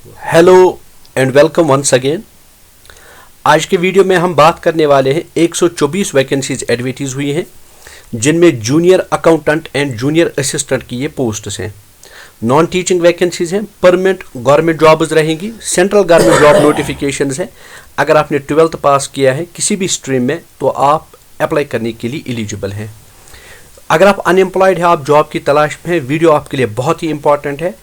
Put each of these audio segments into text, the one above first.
Hello and welcome once again. आज के video में हम बात करने वाले हैं 124 वैकेंसीज एडवर्टाइज हुई हैं, जिनमें junior accountant and junior assistant की ये पोस्ट्स हैं। नॉन टीचिंग वैकेंसीज हैं, परमानेंट गवर्नमेंट जॉब्स रहेंगी, सेंट्रल गवर्नमेंट जॉब नोटिफिकेशंस हैं। अगर आपने 12th पास किया है किसी भी स्ट्रीम में तो आप अप्लाई करने के लिए एलिजिबल हैं। अगर आप अनएम्प्लॉयड हैं, आप जॉब की तलाश में हैं, वीडियो आपके लिए बहुत ही इंपॉर्टेंट है।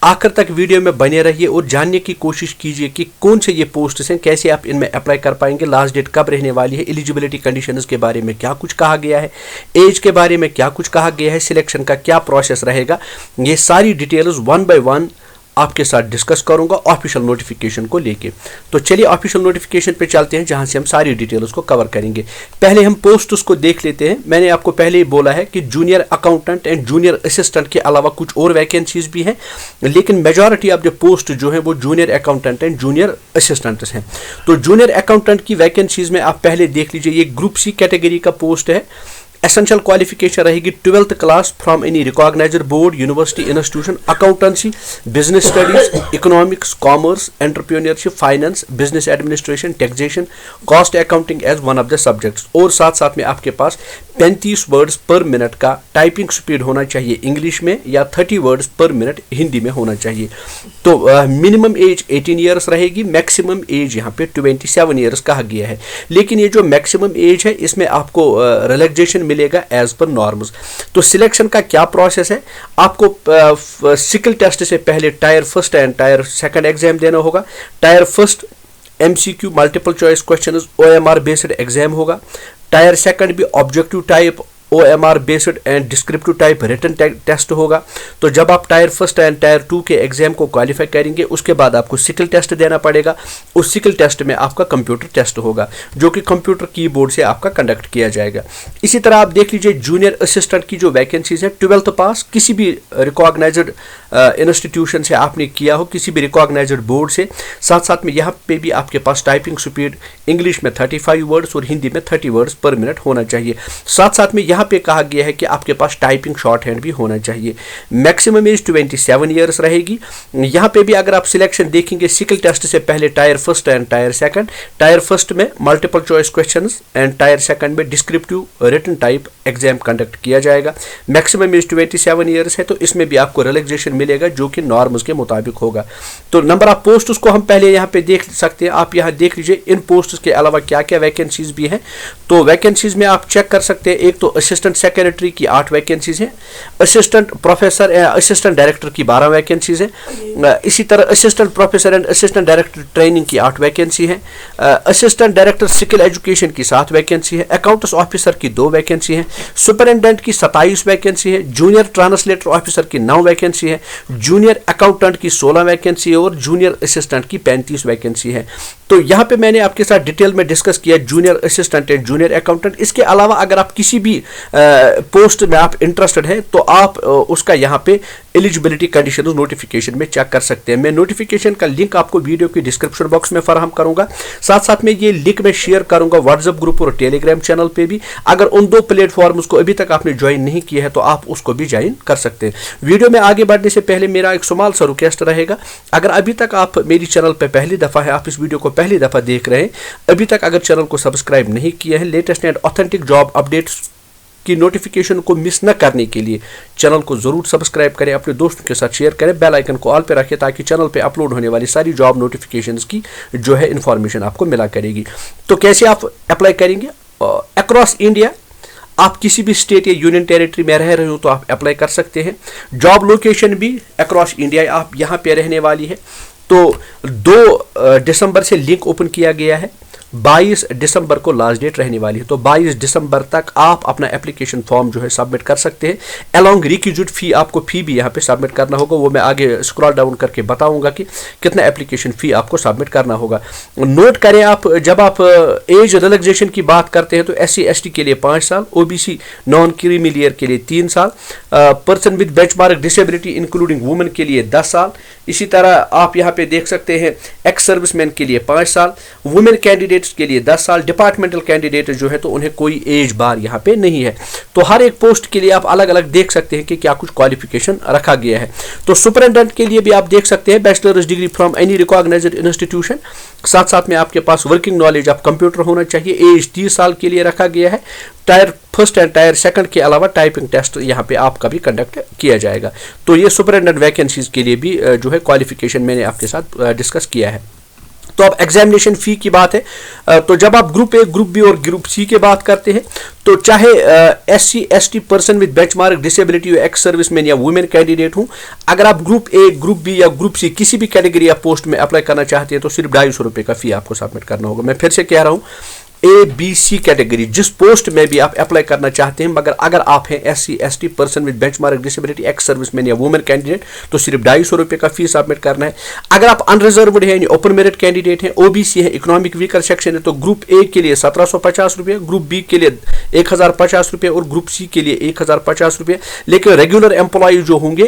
आखिर तक वीडियो में बने रहिए और जानने की कोशिश कीजिए कि कौन से ये पोस्ट्स हैं, कैसे आप इनमें अप्लाई कर पाएंगे, लास्ट डेट कब रहने वाली है, एलिजिबिलिटी कंडीशंस के बारे में क्या कुछ कहा गया है, एज के बारे में क्या कुछ कहा गया है, सिलेक्शन का क्या प्रोसेस रहेगा। ये सारी डिटेल्स वन बाय वन आपके साथ डिस्कस करूंगा ऑफिशियल नोटिफिकेशन को लेके। तो चलिए ऑफिशियल नोटिफिकेशन पे चलते हैं, जहां से हम सारी डिटेल्स को कवर करेंगे। पहले हम पोस्ट्स को देख लेते हैं। मैंने आपको पहले ही बोला है कि junior accountant and junior assistant के अलावा कुछ और वैकेंसीज भी हैं, लेकिन मेजॉरिटी ऑफ द पोस्ट जो है वो junior accountant and junior assistants हैं। तो जूनियर अकाउंटेंट की वैकेंसीज में आप पहले देख लीजिए, ये ग्रुप सी कैटेगरी का पोस्ट है। एसेंशियल क्वालिफिकेशन रहेगी 12th class from any recognised board, university, institution, accountancy, business studies, economics, commerce, entrepreneurship, finance, business administration, taxation, cost accounting as one of the subjects. और साथ साथ में आपके पास 35 words per minute का typing speed होना चाहिए इंग्लिश में, या 30 वर्ड्स पर मिनट हिंदी में होना चाहिए। तो मिनिमम एज 18 ईयर्स रहेगी, मैक्सिमम एज यहाँ पे 27 ईयर्स कहा गया है। लेकिन ये जो मैक्सिमम एज है इसमें आपको रिलैक्सेशन मिलेगा एज पर नॉर्म्स। तो सिलेक्शन का क्या प्रोसेस है, आपको स्किल टेस्ट से पहले tier first and tier second exam देना होगा। Tier first MCQ multiple choice questions OMR based exam होगा। टायर सेकंड भी objective type OMR based and descriptive type written test होगा। तो जब आप टायर फर्स्ट एंड टायर 2 के एग्जाम को क्वालिफाई करेंगे, उसके बाद आपको स्किल टेस्ट देना पड़ेगा। उस स्किल टेस्ट में आपका कंप्यूटर टेस्ट होगा, जो कि कंप्यूटर कीबोर्ड से आपका कंडक्ट किया जाएगा। इसी तरह आप देख लीजिए जूनियर असिस्टेंट की जो वैकेंसीज है, 12th पास किसी भी रिकॉग्नाइज्ड इंस्टीट्यूशन से आपने किया हो, किसी भी रिकॉग्नाइज्ड बोर्ड से। साथ साथ में यहाँ पे भी आपके पास टाइपिंग स्पीड इंग्लिश में 35 वर्ड्स और हिंदी में 30 वर्ड्स पर मिनट होना चाहिए। साथ साथ में यहाँ पे कहा गया है कि आपके पास टाइपिंग शॉर्ट हैंड भी होना चाहिए। मैक्सिमम एज 27 ईयर्स रहेगी। यहाँ पे भी अगर आप सिलेक्शन देखेंगे, स्किल टेस्ट से पहले tier first and tier second, tier first में multiple choice questions and tier second में descriptive written type exam conduct किया जाएगा। मैक्सिमम एज 27 ईयर्स है, तो इसमें भी आपको रिलैक्सेशन मिलेगा जो कि नॉर्म्स के मुताबिक होगा। तो नंबर ऑफ पोस्ट उसको हम पहले यहाँ पे देख सकते हैं। आप यहाँ देख लीजिए इन पोस्ट के अलावा क्या क्या वैकेंसीज भी हैं। तो वैकेंसीज में आप चेक कर सकते हैं, एक तो असिस्टेंट सेक्रेटरी की 8 वैकेंसीज हैं, असिस्टेंट प्रोफेसर असिस्टेंट डायरेक्टर की 12 वैकेंसीज हैं। इसी तरह assistant professor and assistant director training की 8 वैकेंसी है। असिस्टेंट डायरेक्टर स्किल एजुकेशन की 7 वैकेंसी है। अकाउंट्स ऑफिसर की 2 वैकेंसी है। सुपरिटेंडेंट की 27 वैकेंसी है। जूनियर ट्रांसलेटर ऑफिसर की 9 वैकेंसी है। जूनियर अकाउंटेंट की 16 वैकेंसी है और जूनियर असिस्टेंट की 35 वैकेंसी है। तो यहाँ पे मैंने आपके साथ डिटेल में डिस्कस किया junior assistant and junior accountant. इसके अलावा अगर आप किसी भी पोस्ट में आप इंटरेस्टेड हैं तो आप उसका यहाँ पे एलिजिबिलिटी कंडीशन नोटिफिकेशन में चेक कर सकते हैं। मैं नोटिफिकेशन का लिंक आपको वीडियो की डिस्क्रिप्शन बॉक्स में फराहम करूंगा। साथ साथ में ये लिंक मैं शेयर करूंगा व्हाट्सएप ग्रुप और टेलीग्राम चैनल पे भी। अगर उन 2 प्लेटफॉर्म्स को अभी तक आपने ज्वाइन नहीं किया है तो आप उसको भी ज्वाइन कर सकते हैं। वीडियो में आगे बढ़ने से पहले मेरा एक स्मॉल सा रिक्वेस्ट रहेगा, अगर अभी तक आप मेरी चैनल पर पहली दफ़ा है, आप इस वीडियो को पहली दफ़ा देख रहे हैं, अभी तक अगर चैनल को सब्सक्राइब नहीं किया है, latest and authentic job updates की नोटिफिकेशन को मिस न करने के लिए चैनल को जरूर सब्सक्राइब करें, अपने दोस्तों के साथ शेयर करें, बेल आइकन को ऑल पे रखें ताकि चैनल पे अपलोड होने वाली सारी जॉब नोटिफिकेशंस की जो है इंफॉर्मेशन आपको मिला करेगी। तो कैसे आप अप्लाई करेंगे? अक्रॉस इंडिया आप किसी भी स्टेट या यूनियन टेरिटरी में रह रहे हो तो आप अप्लाई कर सकते हैं। जॉब लोकेशन भी अक्रॉस इंडिया आप यहाँ पे रहने वाली है। तो 2 दिसंबर से लिंक ओपन किया गया है, 22 दिसंबर को लास्ट डेट रहने वाली है। तो 22 दिसंबर तक आप अपना एप्लीकेशन फॉर्म जो है सबमिट कर सकते हैं। अलॉन्ग रिक्विजिट फी, आपको फी भी यहाँ पे सबमिट करना होगा, वो मैं आगे स्क्रॉल डाउन करके बताऊंगा कि कितना एप्लीकेशन फी आपको सबमिट करना होगा। नोट करें आप, जब आप एज रिलैक्सेशन की बात करते हैं तो SC ST के लिए 5 साल, OBC नॉन क्रीमी लेयर के लिए 3 साल, person with benchmark disability including women के लिए 10 साल। इसी तरह आप यहाँ पे देख सकते हैं एक्स सर्विसमैन के लिए 5 साल, वुमेन कैंडिडेट कैंडिडेट्स के लिए 10 साल, डिपार्टमेंटल कैंडिडेट जो है तो उन्हें कोई एज बार यहाँ पे नहीं है। तो हर एक पोस्ट के लिए आप अलग अलग देख सकते हैं कि क्या कुछ क्वालिफिकेशन रखा गया है। तो सुपरिटेंडेंट के लिए भी आप देख सकते हैं bachelor's degree from any recognised institution, साथ साथ में आपके पास वर्किंग नॉलेज ऑफ कंप्यूटर होना चाहिए। एज 30 साल के लिए रखा गया है। Tyre first and tier second के अलावा टाइपिंग टेस्ट यहाँ पे आपका भी कंडक्ट किया जाएगा। तो ये सुपरिटेंडेंट वैकेंसीज के लिए भी जो है क्वालिफिकेशन मैंने आपके साथ डिस्कस किया है। तो अब एग्जामिनेशन फी की बात है, तो जब आप ग्रुप ए, ग्रुप बी और ग्रुप सी की बात करते हैं तो चाहे SC ST person with benchmark disability, ex serviceman या वुमेन कैंडिडेट हूं, अगर आप ग्रुप ए, ग्रुप बी या ग्रुप सी किसी भी कैटेगरी या पोस्ट में अप्लाई करना चाहते हैं तो सिर्फ 250 रुपये का फी आपको सबमिट करना होगा। मैं फिर से कह रहा हूं, ABC कैटेगरी जिस पोस्ट में भी आप अप्लाई करना चाहते हैं, मगर अगर आप हैं SC ST person with benchmark disability, ex serviceman या वुमेन कैंडिडेट तो सिर्फ 250 रुपये का फी सबमिट करना है। अगर आप अनरिजर्व्ड हैं यानी ओपन मेरिट कैंडिडेट हैं, OBC है, इकोनॉमिक वीकर सेक्शन है, तो ग्रुप ए के लिए 1750 रुपये, ग्रुप बी के लिए 1050 रुपये और ग्रुप सी के लिए 1050 रुपये। लेकिन रेगुलर एम्प्लॉय जो होंगे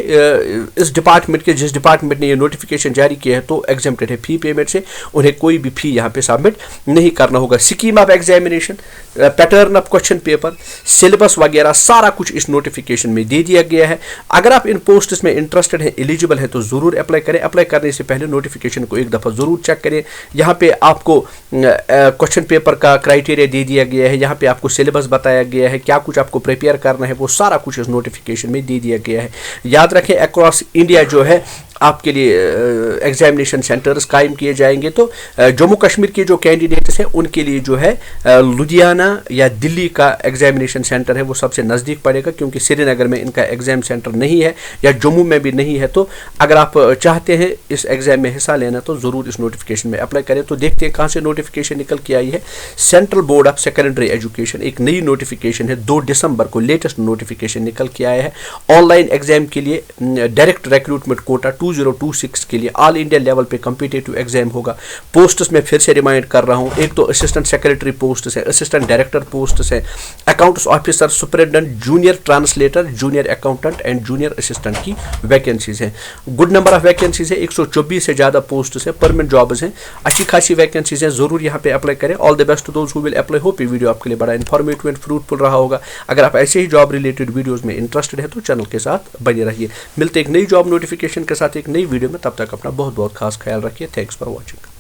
इस डिपार्टमेंट के, जिस डिपार्टमेंट ने ये नोटिफिकेशन जारी किया है तो एग्जेम्प्टेड है फी पेमेंट से, उन्हें कोई भी फी यहाँ पे सबमिट नहीं करना होगा। Scheme of examination, pattern of question paper, syllabus वगैरह सारा कुछ इस नोटिफिकेशन में दे दिया गया है। अगर आप इन पोस्ट्स में इंटरेस्टेड हैं, एलिजिबल है तो जरूर अप्लाई करें। अप्लाई करने से पहले नोटिफिकेशन को एक दफ़ा जरूर चेक करें। यहाँ पे आपको क्वेश्चन पेपर का क्राइटेरिया दे दिया गया है, यहाँ पे आपको सिलेबस बताया गया है, क्या कुछ आपको प्रिपेयर करना है वो सारा कुछ इस नोटिफिकेशन में दे दिया गया है। याद रखें, अक्रॉस इंडिया जो है आपके लिए एग्जामिनेशन सेंटर्स कायम किए जाएंगे। तो जम्मू कश्मीर के जो कैंडिडेट्स हैं उनके लिए जो है लुधियाना या दिल्ली का एग्जामिनेशन सेंटर है वो सबसे नज़दीक पड़ेगा, क्योंकि श्रीनगर में इनका एग्जाम सेंटर नहीं है या जम्मू में भी नहीं है। तो अगर आप चाहते हैं इस एग्जाम में हिस्सा लेना तो ज़रूर इस नोटिफिकेशन में अप्लाई करें। तो देखते हैं कहाँ से नोटिफिकेशन निकल के आई है। Central board of secondary education एक नई नोटिफिकेशन है, 2 दिसंबर को लेटेस्ट नोटिफिकेशन निकल के आया है। ऑनलाइन एग्जाम के लिए डायरेक्ट रिक्रूटमेंट कोटा 2026 के लिए ऑल इंडिया लेवल पे कॉम्पिटिटिव एग्जाम होगा। पोस्ट्स में फिर से रिमाइंड कर रहा हूं, एक तो असिस्टेंट सेक्रेटरी पोस्ट है, असिस्टेंट डायरेक्टर पोस्ट है, accounts officer, superintendent, junior translator, junior accountant and junior assistant की वैकेंसीज है। गुड नंबर ऑफ वैकेंसीज है, 124 से ज़्यादा पोस्ट है, परमानेंट जॉब्स हैं, अच्छी खासी वैकेंसीज हैं। जरूर यहाँ पे अप्लाई करें। All the best to those who will apply. Hope ये वीडियो आपके लिए बड़ा इन्फॉर्मेटिव एंड फ्रूटफुल रहा होगा। अगर आप ऐसे ही जॉब रिलेटेड वीडियोज़ में इंटरेस्टेड है तो चैनल के साथ बने रहिए। मिलते एक नई जॉब नोटिफिकेशन के साथ एक नई वीडियो में, तब तक अपना बहुत बहुत खास ख्याल रखिए। Thanks for watching.